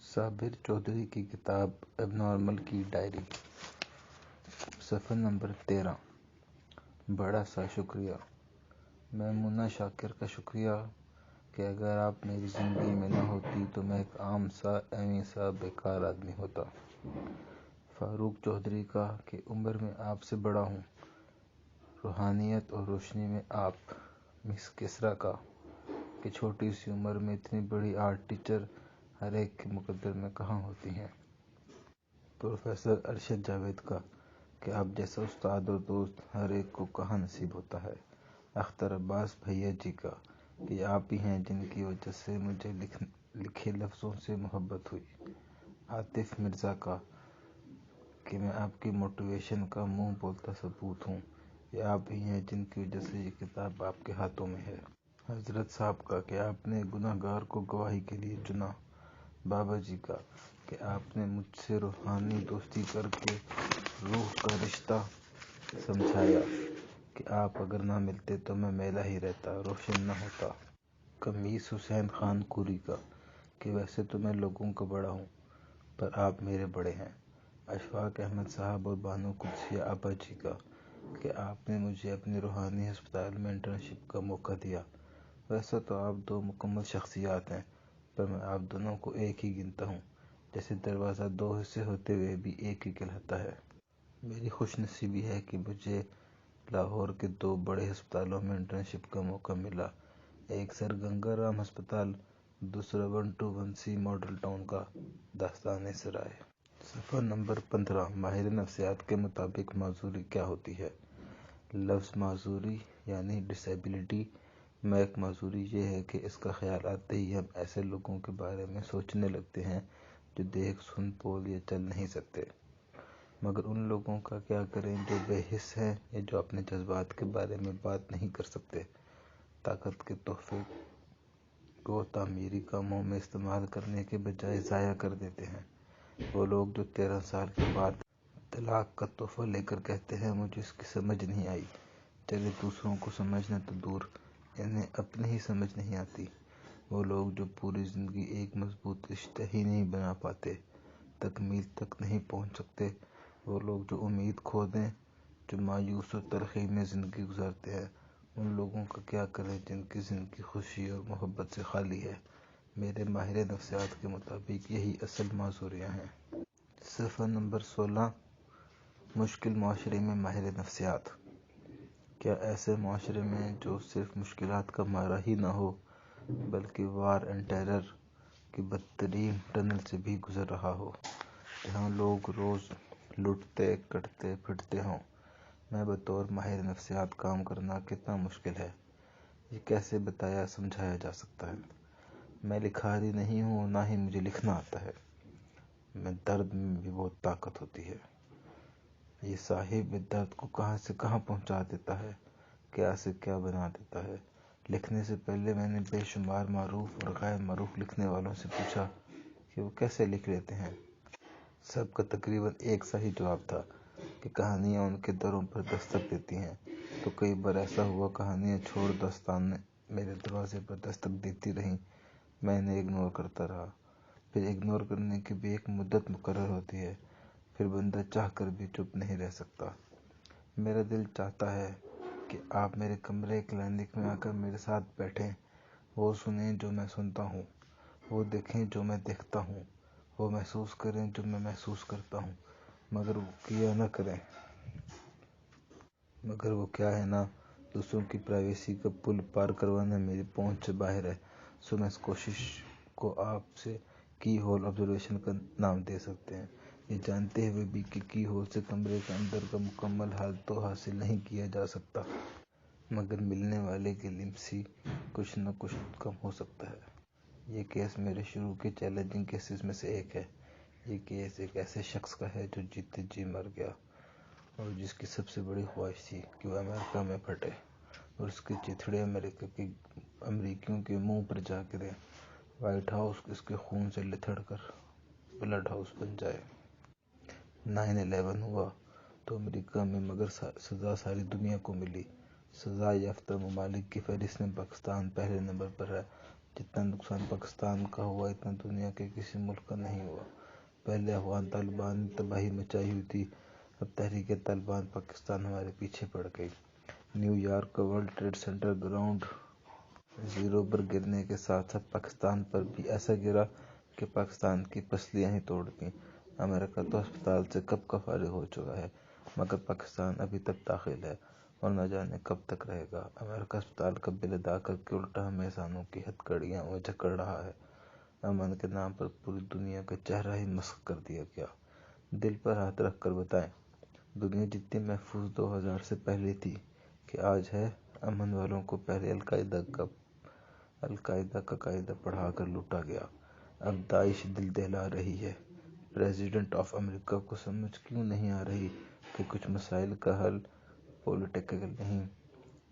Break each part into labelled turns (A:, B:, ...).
A: صابر چودھری کی کتاب اب نارمل کی ڈائری، صفحہ نمبر 13۔ بڑا سا شکریہ۔ میمونہ شاکر کا شکریہ کہ اگر آپ میری زندگی میں نہ ہوتی تو میں ایک عام سا ایویں سا بیکار آدمی ہوتا۔ فاروق چودھری کا کہ عمر میں آپ سے بڑا ہوں، روحانیت اور روشنی میں آپ۔ مس کسرا کا کہ چھوٹی سی عمر میں اتنی بڑی آرٹ ٹیچر ہر ایک کے مقدر میں کہاں ہوتی ہیں۔ پروفیسر ارشد جاوید کا کہ آپ جیسا استاد اور دوست ہر ایک کو کہاں نصیب ہوتا ہے۔ اختر عباس بھیا جی کا کہ آپ ہی ہیں جن کی وجہ سے مجھے لکھے لفظوں سے محبت ہوئی۔ عاطف مرزا کا کہ میں آپ کی موٹیویشن کا منہ بولتا ثبوت ہوں، یہ آپ ہی ہیں جن کی وجہ سے یہ کتاب آپ کے ہاتھوں میں ہے۔ حضرت صاحب کا کہ آپ نے گناہ گار کو گواہی کے لیے چنا۔ بابا جی کا کہ آپ نے مجھ سے روحانی دوستی کر کے روح کا رشتہ سمجھایا کہ آپ اگر نہ ملتے تو میں میلا ہی رہتا، روشن نہ ہوتا۔ قمیص حسین خان کوری کا کہ ویسے تو میں لوگوں کا بڑا ہوں پر آپ میرے بڑے ہیں۔ اشفاق احمد صاحب اور بانو قدسیہ آپا جی کا کہ آپ نے مجھے اپنے روحانی ہسپتال میں انٹرنشپ کا موقع دیا۔ ویسے تو آپ دو مکمل شخصیات ہیں پر میں آپ دونوں کو ایک ہی گنتا ہوں، جیسے دروازہ دو حصے ہوتے ہوئے بھی ایک ہی کہلاتا ہے۔ میری خوش نصیبی ہے کہ مجھے لاہور کے دو بڑے ہسپتالوں میں انٹرنشپ کا موقع ملا، ایک سر گنگا رام ہسپتال، دوسرا 121C ماڈل ٹاؤن کا داستان سرائے۔ صفحہ نمبر 15۔ ماہر نفسیات کے مطابق معذوری کیا ہوتی ہے؟ لفظ معذوری یعنی ڈسیبلٹی، محض معذوری یہ ہے کہ اس کا خیال آتے ہی ہم ایسے لوگوں کے بارے میں سوچنے لگتے ہیں جو دیکھ سن بول یا چل نہیں سکتے۔ مگر ان لوگوں کا کیا کریں جو بے حس ہیں یا جو اپنے جذبات کے بارے میں بات نہیں کر سکتے۔ طاقت کے تحفے کو تعمیری کاموں میں استعمال کرنے کے بجائے ضائع کر دیتے ہیں۔ وہ لوگ جو 13 سال کے بعد طلاق کا تحفہ لے کر کہتے ہیں مجھے اس کی سمجھ نہیں آئی، چلے دوسروں کو سمجھنا تو دور، انہیں اپنی ہی سمجھ نہیں آتی۔ وہ لوگ جو پوری زندگی ایک مضبوط رشتہ ہی نہیں بنا پاتے، تکمیل تک نہیں پہنچ سکتے۔ وہ لوگ جو امید کھو دیں، جو مایوس اور تلخی میں زندگی گزارتے ہیں، ان لوگوں کا کیا کریں جن کی زندگی خوشی اور محبت سے خالی ہے۔ میرے ماہر نفسیات کے مطابق یہی اصل معذوریاں ہیں۔ صفحہ نمبر 16۔ مشکل معاشرے میں ماہر نفسیات۔ کیا ایسے معاشرے میں جو صرف مشکلات کا مارا ہی نہ ہو بلکہ وار اینڈ ٹیرر کی بدترین ٹنل سے بھی گزر رہا ہو، جہاں لوگ روز لٹتے کٹتے پھرتے ہوں، میں بطور ماہر نفسیات کام کرنا کتنا مشکل ہے، یہ کیسے بتایا سمجھایا جا سکتا ہے؟ میں لکھاری نہیں ہوں نہ ہی مجھے لکھنا آتا ہے، میں درد میں بھی بہت طاقت ہوتی ہے۔ یہ صاحب درد کو کہاں سے کہاں پہنچا دیتا ہے، کیا سے کیا بنا دیتا ہے۔ لکھنے سے پہلے میں نے بے شمار معروف اور غیر معروف لکھنے والوں سے پوچھا کہ وہ کیسے لکھ لیتے ہیں۔ سب کا تقریباً ایک سا ہی جواب تھا کہ کہانیاں ان کے دروں پر دستک دیتی ہیں۔ تو کئی بار ایسا ہوا کہانیاں چھوڑ داستانیں میرے دروازے پر دستک دیتی رہیں، میں انہیں اگنور کرتا رہا۔ پھر اگنور کرنے کی بھی ایک مدت مقرر ہوتی ہے، پھر بندہ چاہ کر بھی چپ نہیں رہ سکتا۔ میرا دل چاہتا ہے کہ آپ میرے کمرے کلینک میں آ کر میرے ساتھ بیٹھیں، وہ سنیں جو میں سنتا ہوں، وہ دیکھیں جو میں دیکھتا ہوں، وہ محسوس کریں جو میں محسوس کرتا ہوں، مگر وہ کیا نہ کریں۔ مگر وہ کیا ہے نا، دوسروں کی پرائیویسی کا پل پار کروانا میری پہنچ سے باہر ہے۔ سو میں اس کوشش کو آپ سے کی ہول آبزرویشن کا نام دے سکتے ہیں، یہ جانتے ہوئے بھی کہ کی ہول سے کمرے کے اندر کا مکمل حال تو حاصل نہیں کیا جا سکتا، مگر ملنے والے کے لمسی کچھ نہ کچھ کم ہو سکتا ہے۔ یہ کیس میرے شروع کے چیلنجنگ کیسز میں سے ایک ہے۔ یہ کیس ایک ایسے شخص کا ہے جو جیتے جی مر گیا اور جس کی سب سے بڑی خواہش تھی کہ وہ امریکہ میں پھٹے اور اس کے چیتھڑے امریکیوں کے منہ پر جا گریں، وائٹ ہاؤس اس کے خون سے لتھڑ کر بلڈ ہاؤس بن جائے۔ 9/11 ہوا تو امریکہ میں، مگر سزا ساری دنیا کو ملی۔ سزا یافتہ ممالک کی فہرست میں پاکستان پہلے نمبر پر ہے۔ جتنا نقصان پاکستان کا ہوا اتنا دنیا کے کسی ملک کا نہیں ہوا۔ پہلے افغان طالبان نے تباہی مچائی ہوئی تھی، اب تحریک طالبان پاکستان ہمارے پیچھے پڑ گئی۔ نیو یارک کا World Trade Center ground zero پر گرنے کے ساتھ ساتھ پاکستان پر بھی ایسا گرا کہ پاکستان کی پسلیاں ہی توڑ دیں۔ امریکہ تو ہسپتال سے کب کا فارغ ہو چکا ہے، مگر پاکستان ابھی تک داخل ہے اور نہ جانے کب تک رہے گا۔ امریکہ ہسپتال کا بل ادا کر کے الٹا ہمیں احسانوں کی ہتھکڑیاں میں جکڑ رہا ہے۔ امن کے نام پر پوری دنیا کا چہرہ ہی مسخ کر دیا گیا۔ دل پر ہاتھ رکھ کر بتائیں، دنیا جتنی محفوظ 2000 سے پہلے تھی کہ آج ہے؟ امن والوں کو پہلے القاعدہ کا قاعدہ پڑھا کر لوٹا گیا، اب داعش دل دہلا رہی ہے۔ پریزیڈنٹ آف امریکہ کو سمجھ کیوں نہیں آ رہی کہ کچھ مسائل کا حل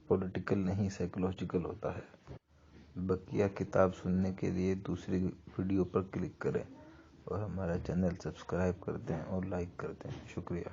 A: پولیٹیکل نہیں سائیکولوجیکل ہوتا ہے؟ بقیہ کتاب سننے کے لیے دوسری ویڈیو پر کلک کریں اور ہمارا چینل سبسکرائب کر دیں اور لائک کر دیں۔ شکریہ۔